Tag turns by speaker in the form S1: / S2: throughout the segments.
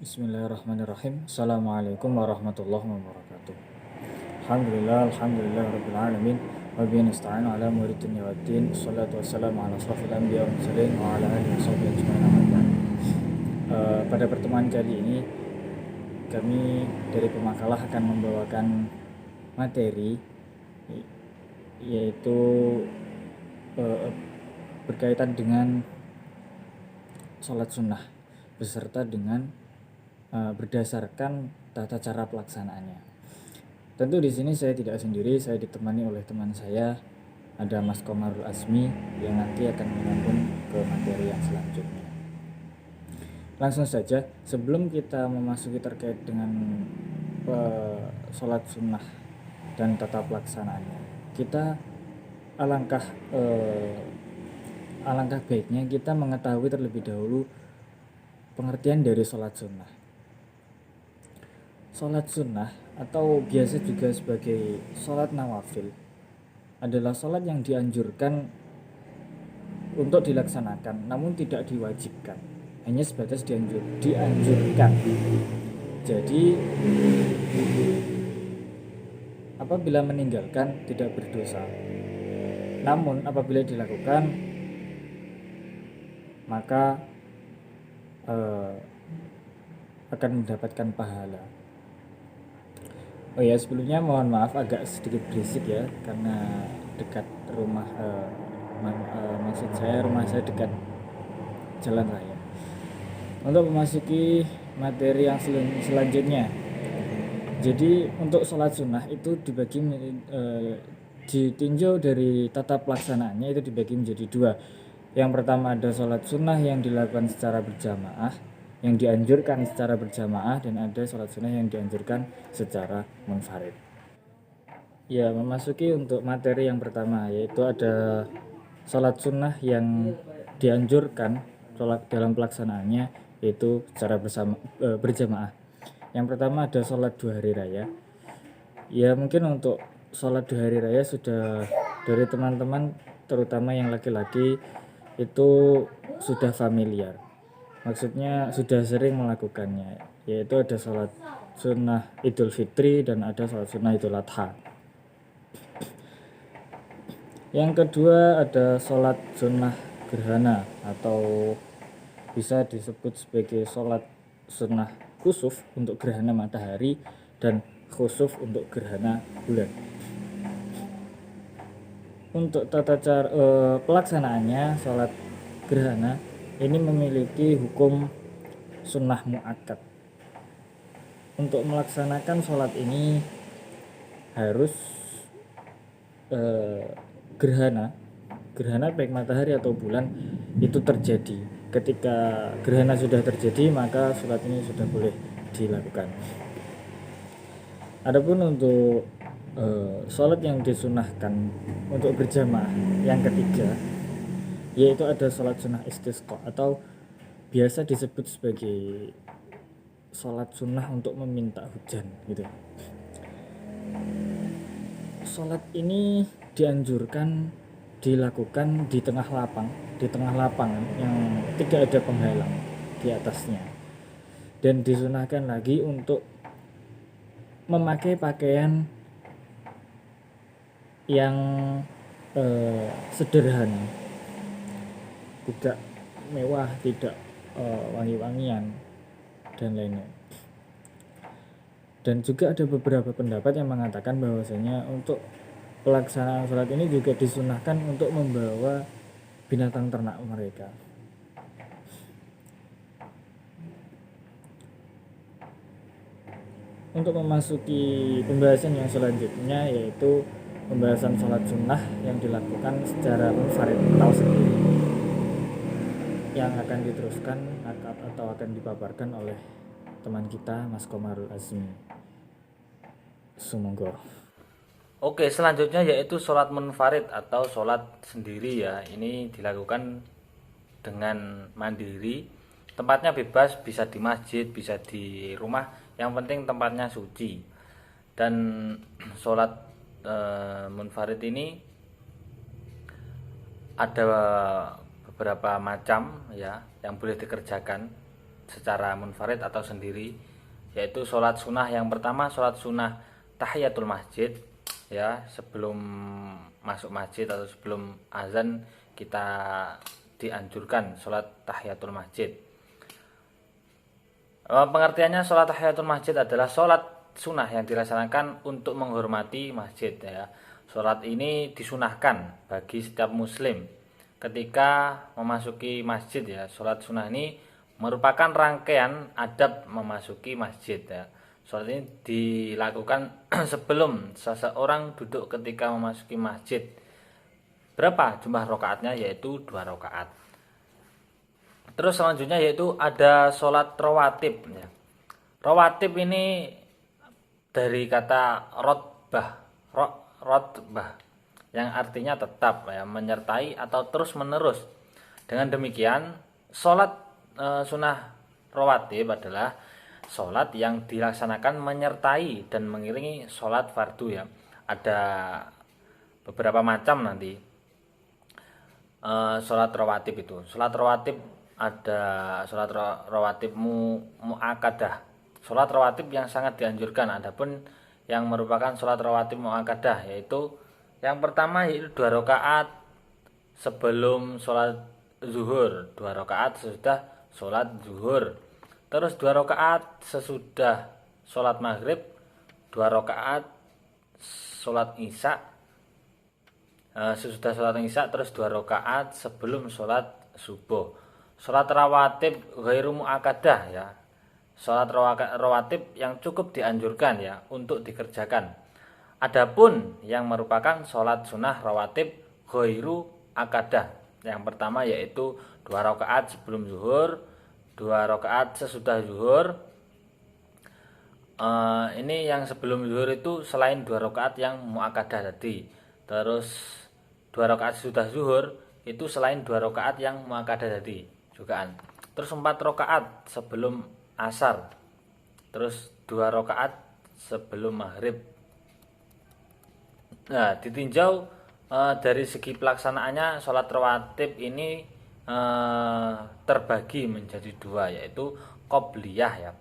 S1: Bismillahirrahmanirrahim. Assalamualaikum warahmatullahi wabarakatuh. Alhamdulillah rabbil alamin. Wa bihi nasta'inu ala umuri dunya waddin. Wassalatu wassalamu ala asrofil anbiya wal mursalin wa ala alihi washabihi ajmain amma ba'd. Pada pertemuan kali ini kami dari Pemakalah akan membawakan materi yaitu berkaitan dengan sholat sunnah beserta dengan berdasarkan tata cara pelaksanaannya. Tentu di sini saya tidak sendiri, saya ditemani oleh teman saya, ada Mas Komarul Azmi yang nanti akan menyambung ke materi yang selanjutnya. Langsung saja, sebelum kita memasuki terkait dengan sholat sunnah dan tata pelaksanaannya, kita alangkah baiknya kita mengetahui terlebih dahulu pengertian dari sholat sunnah. Sholat sunnah atau biasa juga sebagai sholat nawafil adalah sholat yang dianjurkan untuk dilaksanakan namun tidak diwajibkan, hanya sebatas dianjurkan. Jadi apabila meninggalkan tidak berdosa, namun apabila dilakukan maka akan mendapatkan pahala. Oh ya, sebelumnya mohon maaf agak sedikit berisik ya, karena dekat rumah maksud saya rumah saya dekat jalan raya. Untuk memasuki materi yang selanjutnya, jadi untuk sholat sunnah itu dibagi ditinjau dari tata pelaksanaannya itu dibagi menjadi dua. Yang pertama ada sholat sunnah yang dilakukan secara berjamaah, yang dianjurkan secara berjamaah, dan ada sholat sunnah yang dianjurkan secara munfarid. Ya, memasuki untuk materi yang pertama, yaitu ada sholat sunnah yang dianjurkan sholat dalam pelaksanaannya yaitu secara berjamaah. Yang pertama ada sholat 2 hari raya. Ya, mungkin untuk sholat 2 hari raya sudah dari teman-teman terutama yang laki-laki itu sudah familiar, maksudnya sudah sering melakukannya, yaitu ada sholat sunnah Idul Fitri dan ada sholat sunnah Idul Adha. Yang kedua ada sholat sunnah gerhana atau bisa disebut sebagai sholat sunnah khusuf untuk gerhana matahari dan khusuf untuk gerhana bulan. Untuk tata cara pelaksanaannya, sholat gerhana ini memiliki hukum sunnah muakkad. Untuk melaksanakan sholat ini harus gerhana baik matahari atau bulan itu terjadi. Ketika gerhana sudah terjadi maka sholat ini sudah boleh dilakukan. Adapun untuk sholat yang disunahkan untuk berjamaah yang ketiga, yaitu ada sholat sunnah istisqa atau biasa disebut sebagai sholat sunnah untuk meminta hujan gitu. Sholat ini dianjurkan dilakukan di tengah lapangan yang tidak ada penghalang di atasnya, dan disunahkan lagi untuk memakai pakaian yang sederhana, tidak mewah, tidak wangi-wangian dan lainnya. Dan juga ada beberapa pendapat yang mengatakan bahwasanya untuk pelaksanaan sholat ini juga disunahkan untuk membawa binatang ternak mereka. Untuk memasuki pembahasan yang selanjutnya, yaitu pembahasan sholat sunnah yang dilakukan secara munfarid atau sendiri, yang akan diteruskan atau akan dipaparkan oleh teman kita Mas Komarul Azmi. Sumangga.
S2: Oke, selanjutnya yaitu sholat munfarid atau sholat sendiri ya. Ini dilakukan dengan mandiri. Tempatnya bebas, bisa di masjid, bisa di rumah. Yang penting tempatnya suci. Dan sholat munfarid ini ada beberapa macam ya yang boleh dikerjakan secara munfarid atau sendiri, yaitu sholat sunnah. Yang pertama sholat sunnah tahiyatul masjid ya, sebelum masuk masjid atau sebelum azan kita dianjurkan sholat tahiyatul masjid. Pengertiannya sholat tahiyatul masjid adalah sholat sunnah yang dilaksanakan untuk menghormati masjid ya. Sholat ini disunahkan bagi setiap muslim ketika memasuki masjid ya. Sholat sunnah ini merupakan rangkaian adab memasuki masjid ya. Sholat ini dilakukan sebelum seseorang duduk ketika memasuki masjid. Berapa jumlah rakaatnya? Yaitu 2 rakaat. Terus selanjutnya yaitu ada sholat rawatib ya. Rawatib ini dari kata rotbah yang artinya tetap ya, menyertai atau terus menerus. Dengan demikian sholat sunnah rawatib adalah sholat yang dilaksanakan menyertai dan mengiringi sholat fardu ya. Ada beberapa macam nanti sholat rawatib itu. Sholat rawatib ada sholat rawatib mu'akadah, sholat rawatib yang sangat dianjurkan. Adapun yang merupakan sholat rawatib mu'akadah yaitu yang pertama yaitu 2 rakaat sebelum sholat zuhur, 2 rakaat sesudah sholat zuhur, terus 2 rakaat sesudah sholat maghrib, 2 rakaat sholat isya, sesudah sholat isya, terus 2 rakaat sebelum sholat subuh. Sholat rawatib ghairu mu'akadah ya, sholat rawatib yang cukup dianjurkan ya untuk dikerjakan. Adapun yang merupakan sholat sunnah rawatib ghairu akadah, yang pertama yaitu 2 rakaat sebelum zuhur, 2 rakaat sesudah zuhur. Ini yang sebelum zuhur itu selain 2 rakaat yang mu'akadah tadi. Terus 2 rakaat sesudah zuhur itu selain 2 rakaat yang mu'akadah tadi jugaan. Terus 4 rakaat sebelum asar. Terus 2 rakaat sebelum maghrib. Nah, ditinjau dari segi pelaksanaannya sholat rawatib ini terbagi menjadi 2, yaitu qobliyah ya.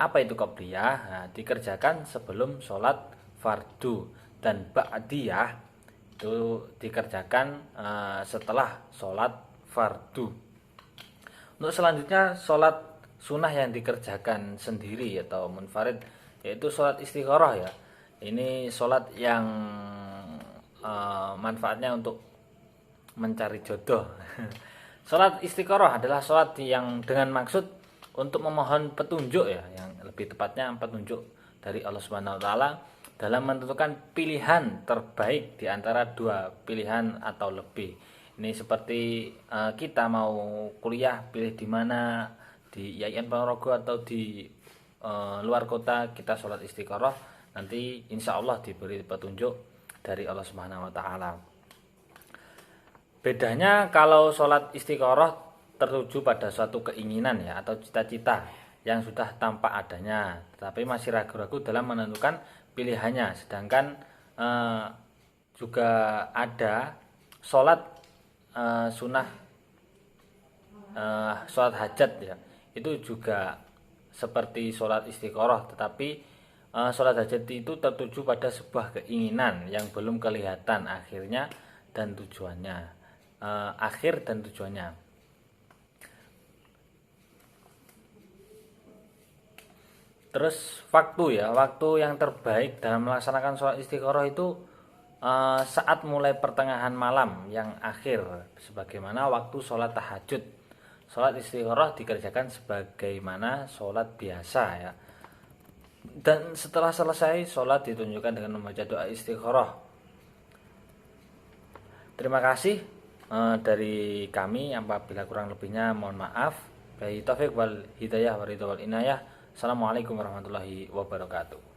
S2: Apa itu qobliyah? Nah, dikerjakan sebelum sholat fardu, dan ba'diyah itu dikerjakan setelah sholat fardu. Untuk selanjutnya sholat sunnah yang dikerjakan sendiri atau munfarid yaitu sholat istikharah ya. Ini sholat yang manfaatnya untuk mencari jodoh. Sholat istikharah adalah sholat yang dengan maksud untuk memohon petunjuk ya, yang lebih tepatnya petunjuk dari Allah Subhanahu wa taala dalam menentukan pilihan terbaik di antara 2 pilihan atau lebih. Ini seperti kita mau kuliah, pilih di mana, di IAIN Ponorogo atau di luar kota, kita sholat istikharah, nanti insya Allah diberi petunjuk dari Allah Subhanahu wa taala. Bedanya kalau sholat istikharah tertuju pada suatu keinginan ya, atau cita-cita yang sudah tampak adanya, tetapi masih ragu-ragu dalam menentukan pilihannya. Sedangkan juga ada sholat sunnah sholat hajat ya, itu juga seperti sholat istikharah, tetapi sholat hajat itu tertuju pada sebuah keinginan yang belum kelihatan akhirnya dan tujuannya, akhir dan tujuannya. Terus waktu ya, waktu yang terbaik dalam melaksanakan sholat istikharah itu saat mulai pertengahan malam yang akhir, sebagaimana waktu sholat tahajud. Sholat istikharah dikerjakan sebagaimana sholat biasa ya. Dan setelah selesai sholat ditunjukkan dengan membaca doa istikharah. Terima kasih dari kami. Apabila kurang lebihnya mohon maaf. Billahi taufiq wal hidayah wa ridha wal inayah. Assalamualaikum warahmatullahi wabarakatuh.